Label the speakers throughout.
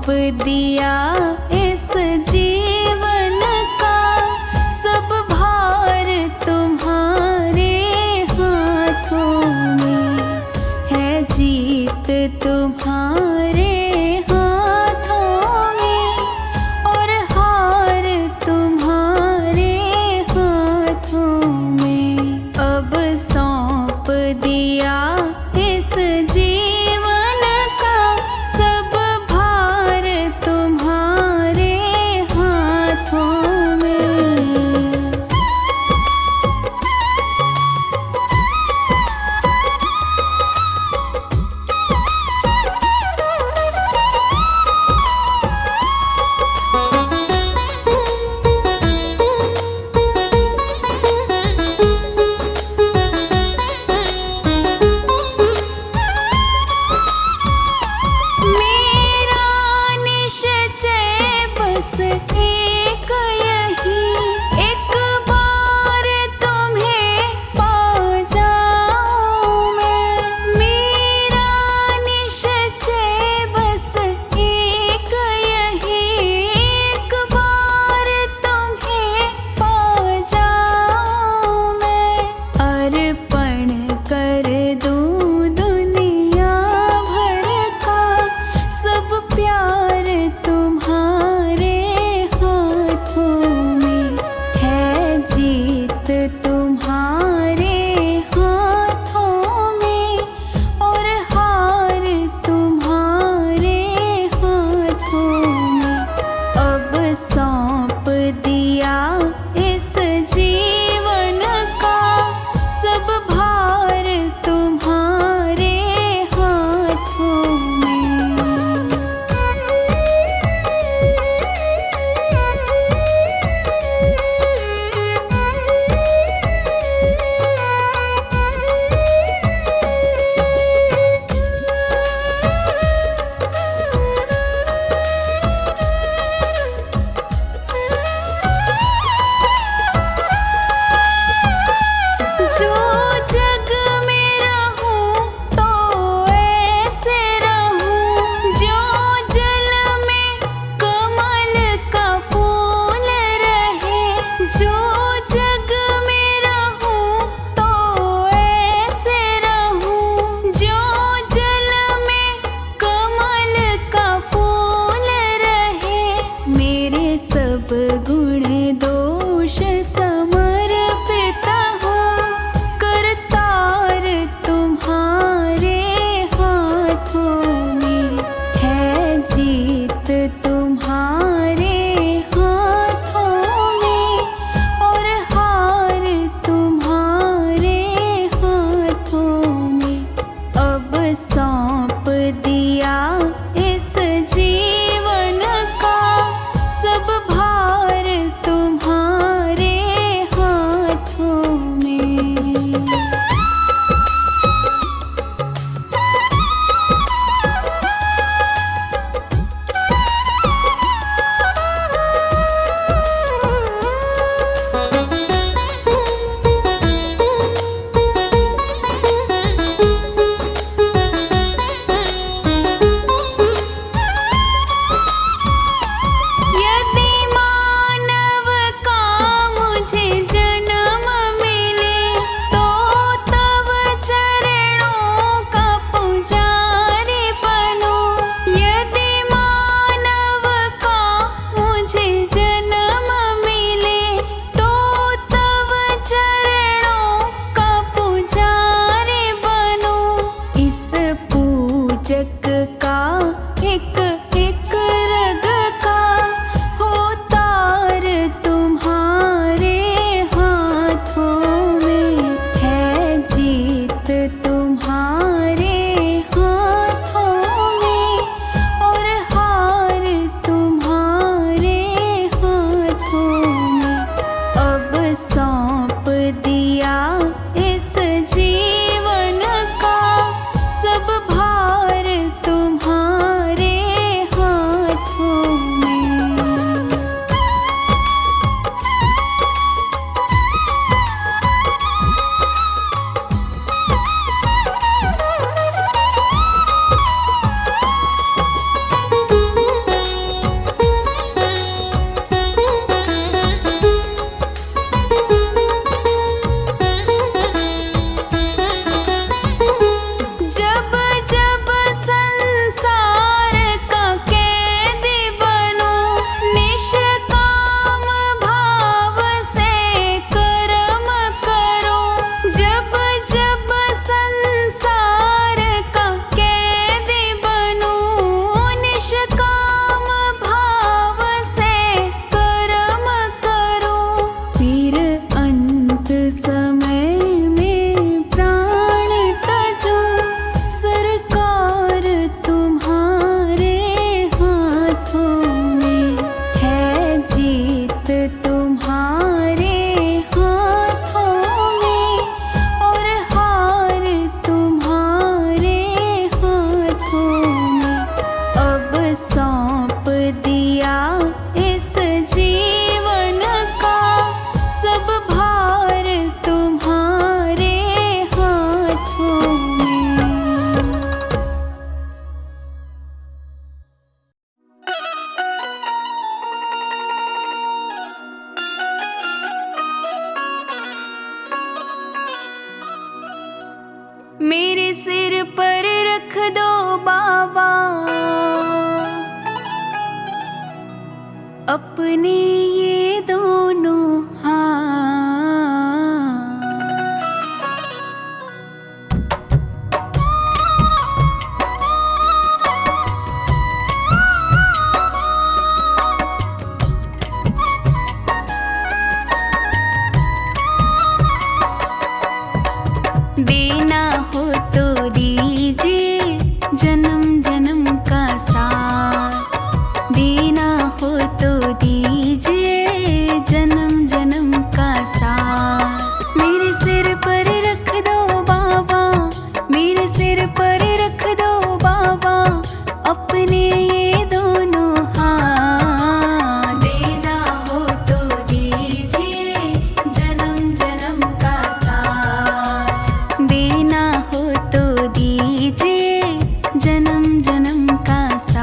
Speaker 1: दिया इस जीवन का सब भार तुम्हारे हाथों में है, जीत तुम्हारे हाथों में और हार तुम्हारे हाथों में। अब सौंप दिया इस जीवन का सब भार तुम्हारे अपने ये दोनों हाथ देना हो तो दीजिए जन्म जन्म का साथ। देना हो तो दीजिए जन्म जन्म का साथ। मेरे सिर पर रख दो बाबा, मेरे सिर पर रख दो बाबा अपने ये दोनों हाथ। देना हो तो दीजिए जन्म जन्म का साथ। देना हो तो दीजिए जन्म जन्म का साथ।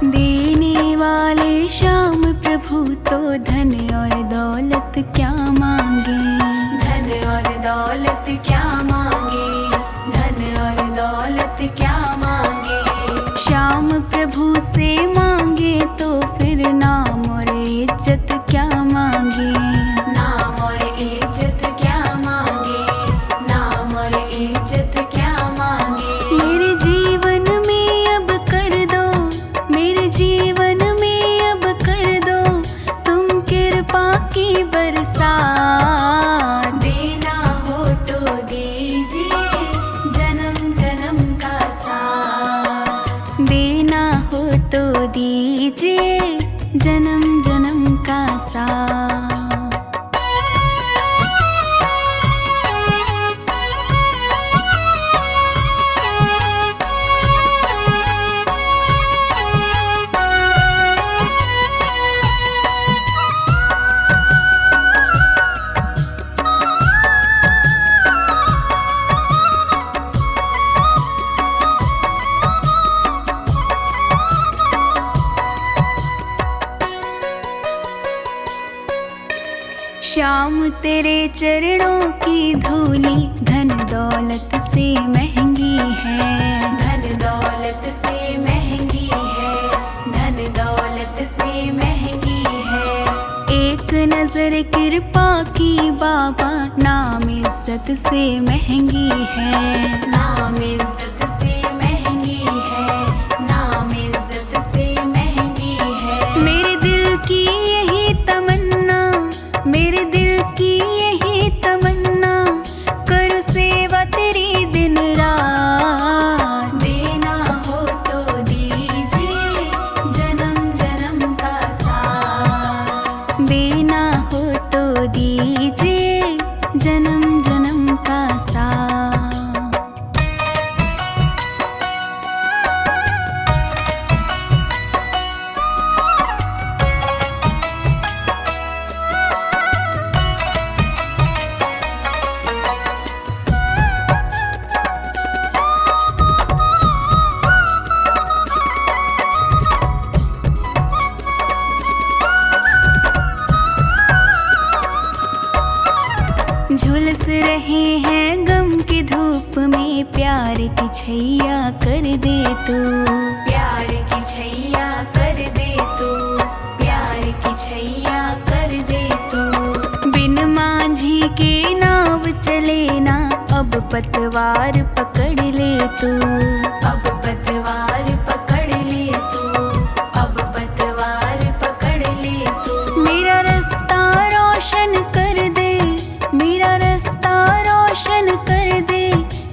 Speaker 1: देने वाले श्याम प्रभु तो धन और दौलत क्या मांगे। धन और दौलत क्या मांगे, धन और दौलत क्या मांगे। श्याम प्रभु से मांगे तो फिर नाम और इज्जत क्या मांगे। नाम और इज्जत क्या मांगे, नाम और इज्जत क्या मांगे। मेरे जीवन में अब कर दो, मेरे जीवन में अब कर दो तुम कृपा की बरसात। देना हो तो दीजिए जन्म जन्म का साथ। देना हो तो दीजिए जन्म जन्म का साथ। श्याम तेरे चरणों की धूली धन दौलत से महंगी है। धन दौलत से महंगी है, धन दौलत से महंगी है। एक नजर कृपा की बाबा नाम इज्जत से महंगी है। नाम इज्जत से महंगी है, नाम इज्जत से महंगी है। मेरे दिल की यही तमन्ना, मेरे दिल की यही तमन्ना करो सेवा तेरी दिन रात। देना हो तो दीजिए जन्म जन्म का साथ। देना हो तो दीजिए जन्म जन्म का साथ। झुलस रहे हैं गम की धूप में प्यार की छैया कर दे तू। प्यार की छैया कर दे तू, प्यार की छैया कर दे तू। बिन मांझी के नाव चले ना अब पतवार पकड़ ले तू। अब पतवार पकड़ ले तू, अब पतवार पकड़ ले तू। मेरा रास्ता रोशन कर दे, मेरा रास्ता रोशन कर दे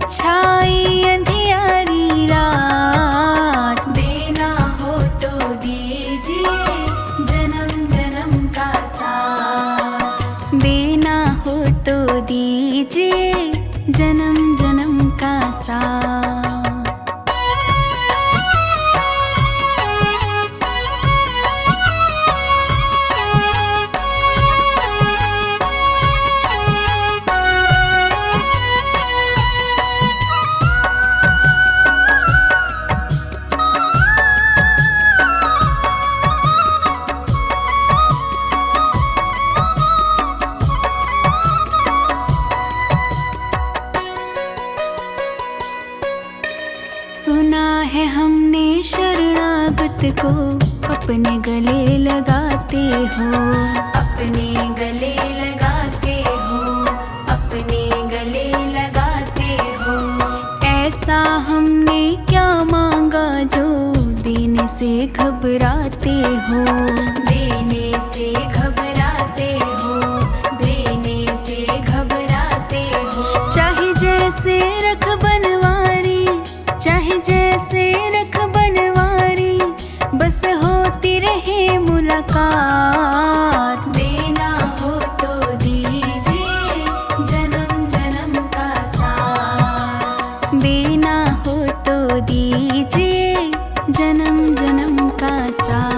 Speaker 1: छाई अंधियारी रात। देना हो तो दीजिए जन्म जन्म का साथ। देना हो तो दीजिए जन्म जन्म का साथ। हो, अपने गले लगाते हो, अपने गले लगाते हो। ऐसा हमने क्या मांगा जो देने से घबराते हो, देने से घबराते हो, देने से घबराते हो। चाहे जैसे रख बनवारी, चाहे जैसे रख बनवारी, बस होती रहे मुलाकात। देना हो तो दीजिए जन्म जन्म का साथ, देना हो तो दीजिए जन्म जन्म का साथ।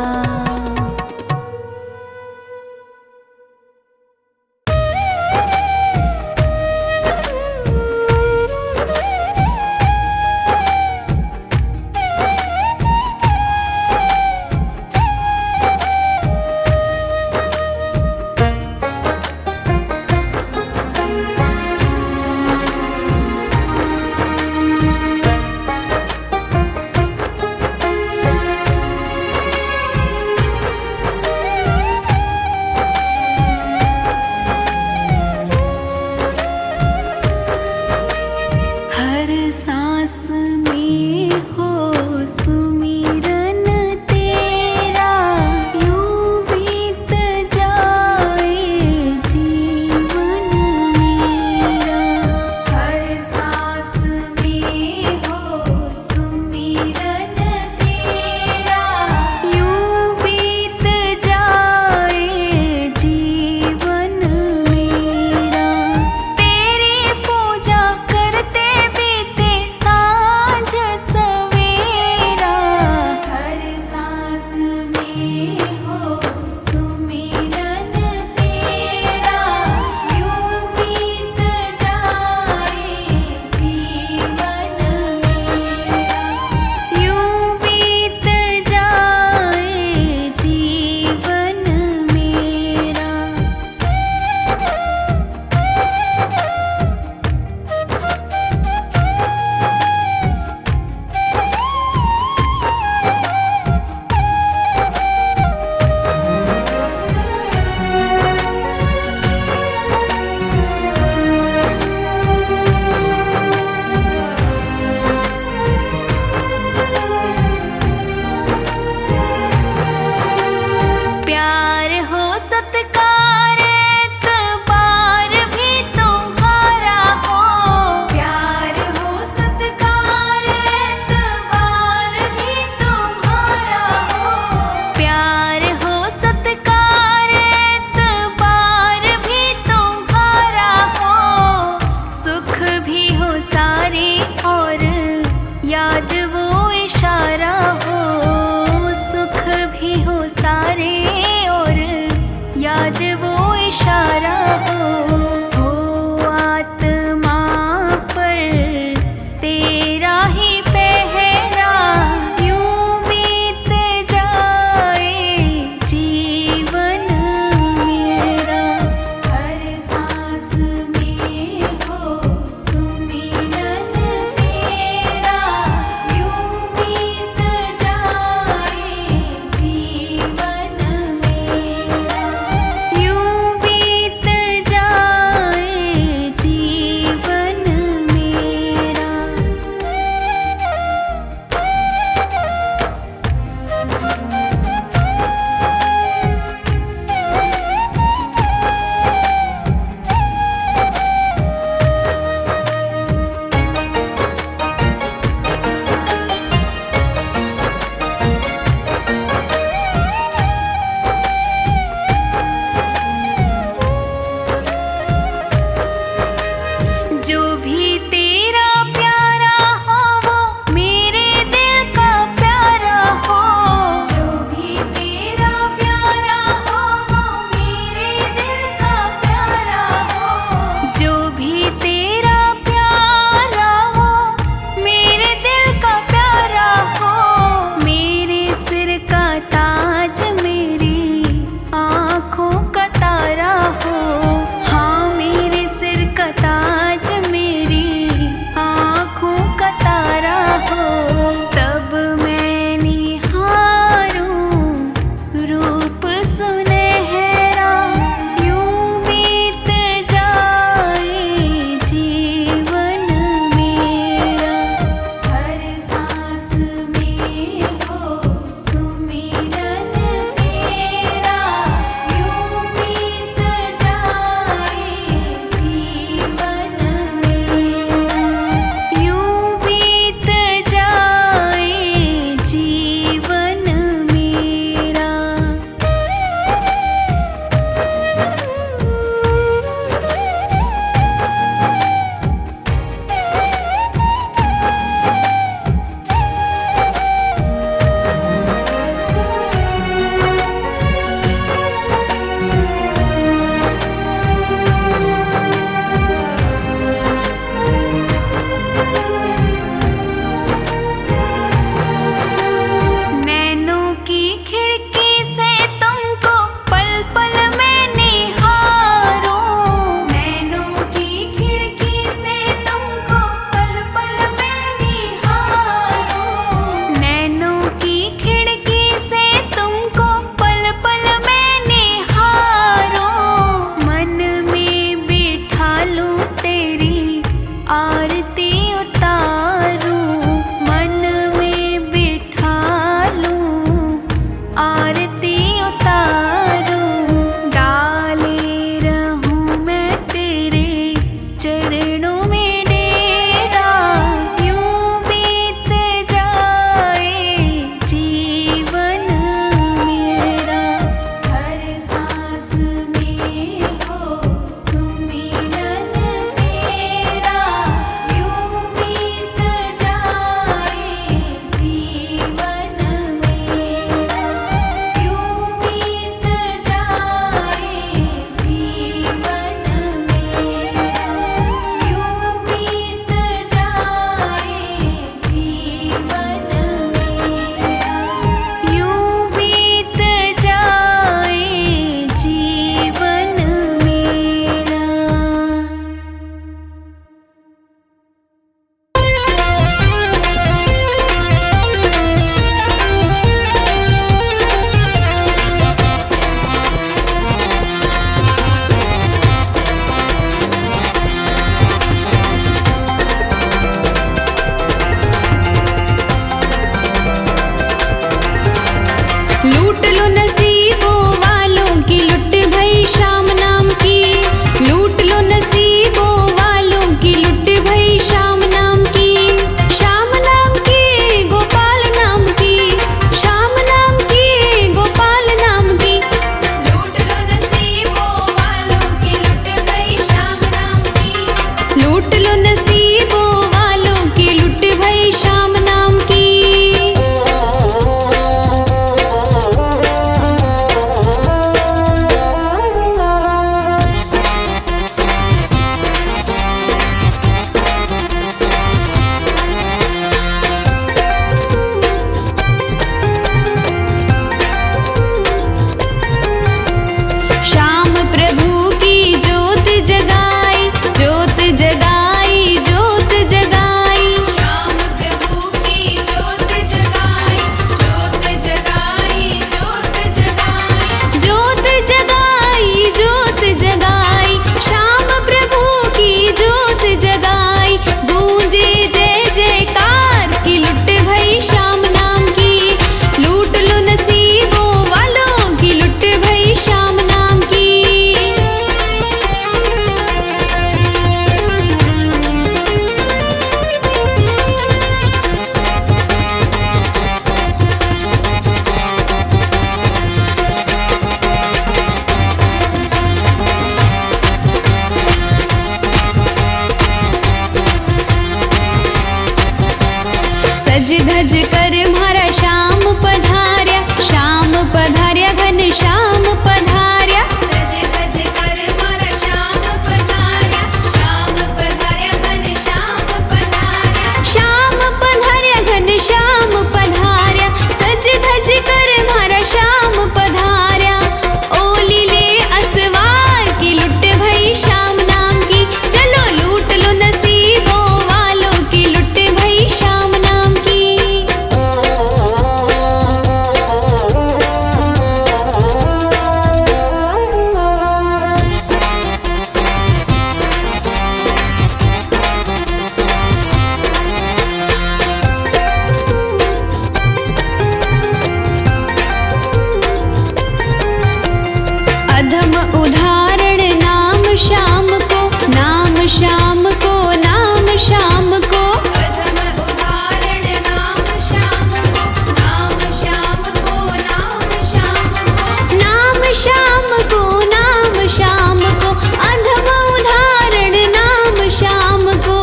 Speaker 1: अधम उदाहरण नाम श्याम को, नाम श्याम को, नाम श्याम को। अधम उदाहरण नाम श्याम को, नाम श्याम को, नाम श्याम को। नाम श्याम को, नाम श्याम को, अधम उदाहरण नाम श्याम को।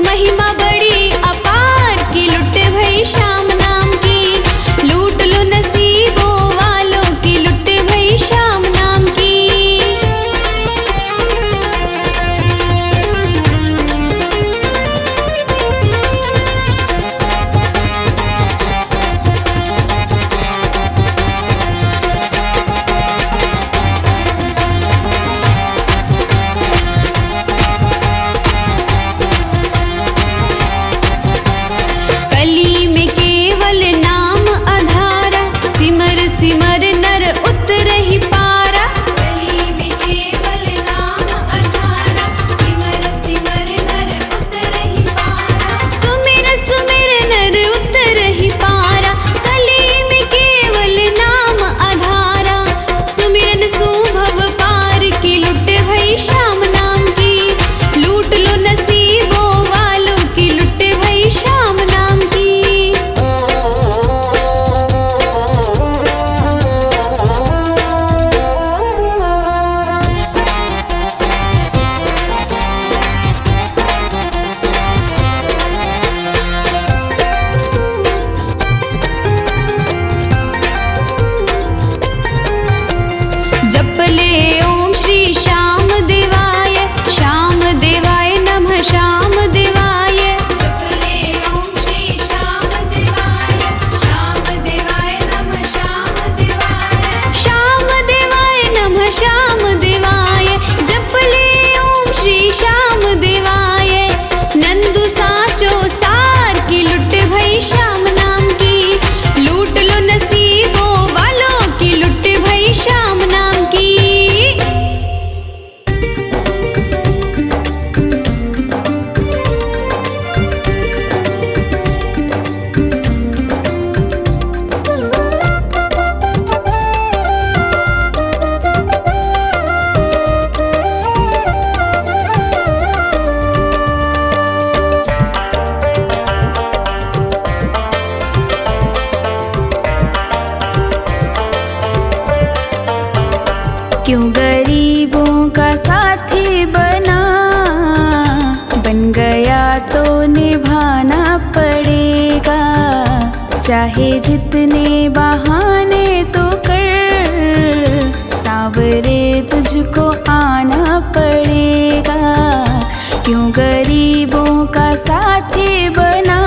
Speaker 1: महिमा बड़ी अपार की लुट भई श्याम नाम की, लूट लो नसीबों वालों की लुट भई श्याम नाम की। कली में केवल नाम आधारा, सिमर सिमर नर उतरहि पारा। कली में केवल नाम आधारा, सिमर सिमर नर उतरहि पारा। सुमिर सुमिर नर उतरहि पारा। कली में केवल नाम आधारा, सुमिरन सुभव पार की लुट भई श्याम नाम की, लूट लो नसीबों वालों की लुट भई श्याम नाम की। जप ले ओम श्री श्याम देवाय, श्याम देवाय नमः श्याम देवाय। जप ले ओम श्री श्याम देवाय, श्याम देवाय नमः श्याम देवाय। श्याम देवाय नमः श्याम देवाय। जप ले ओम श्री श्याम देवाय। नंदु साचो सार की लुट भई श्याम नाम की, लूट लो नसीबों वालों की लुट भई श्याम नाम की। क्यों गरीबों का साथी बना, बन गया तो निभाना पड़ेगा। चाहे जितने बहाने तो कर, सावरे तुझको आना पड़ेगा। क्यों गरीबों का साथी बना,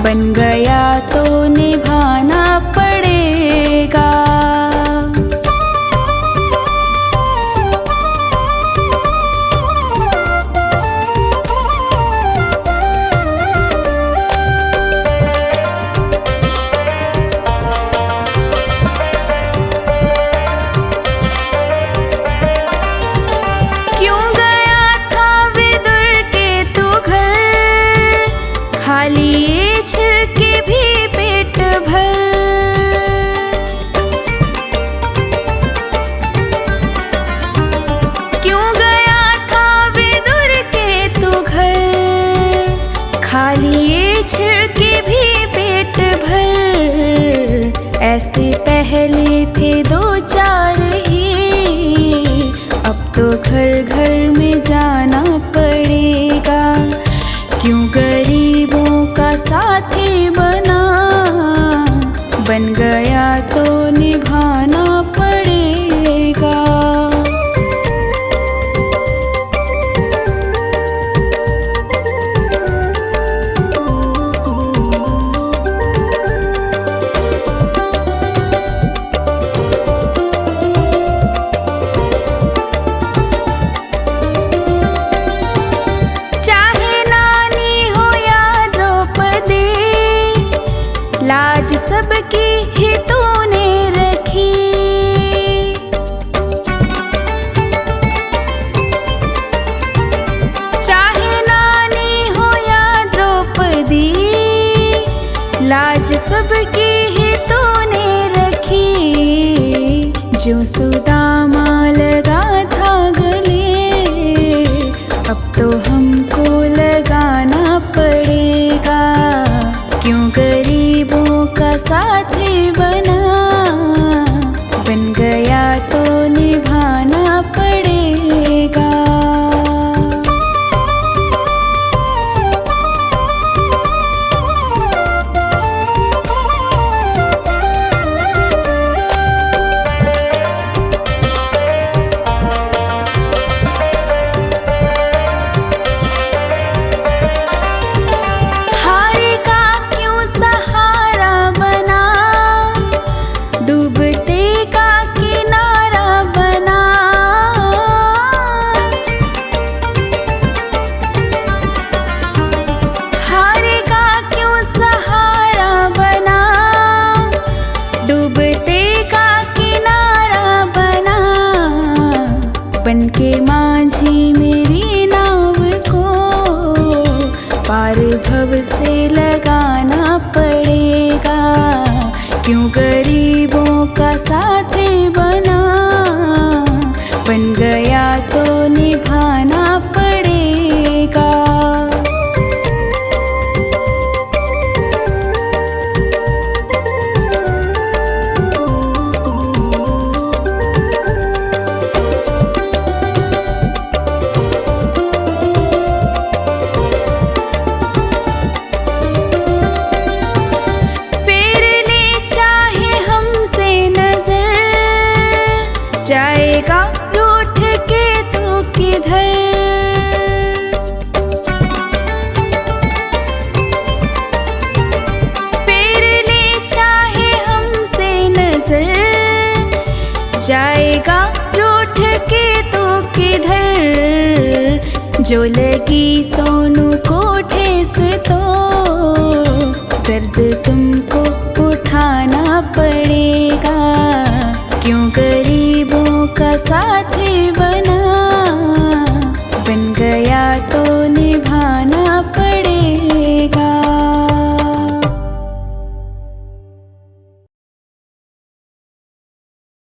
Speaker 1: बन गया तो निभाना पड़ेगा। क्यों गया था विदुर के तू घर, खाली छिलके भी पेट भर। क्यों गया था विदुर के तू घर, खाली छिलके भी पेट भर। ऐसे पहले थे दो चार ही, अब तो घर घर में जाना पड़ेगा। क्यों गरीबों का साथी बना, बन गया तो निभाना पड़ेगा। तामा लगा था गले, अब तो हमको लगाना पड़ेगा। क्यों गरीबों का साथी बना, बन गया तो निभाना पड़ेगा। बनके माझी मेरी नाव को पार भव से लगाना पड़ेगा। क्यों गरीबों का साथी बना, बन गया तो निभाना पड़ेगा। जाएगा रूठ के तो किधर, फेर ले चाहे हमसे नजर, जाएगा रूठ के तो किधर। जो लगी सोनू को ठेस तो दर्द तुमको उठाना पड़ेगा। क्यों गरीबों का साथी बन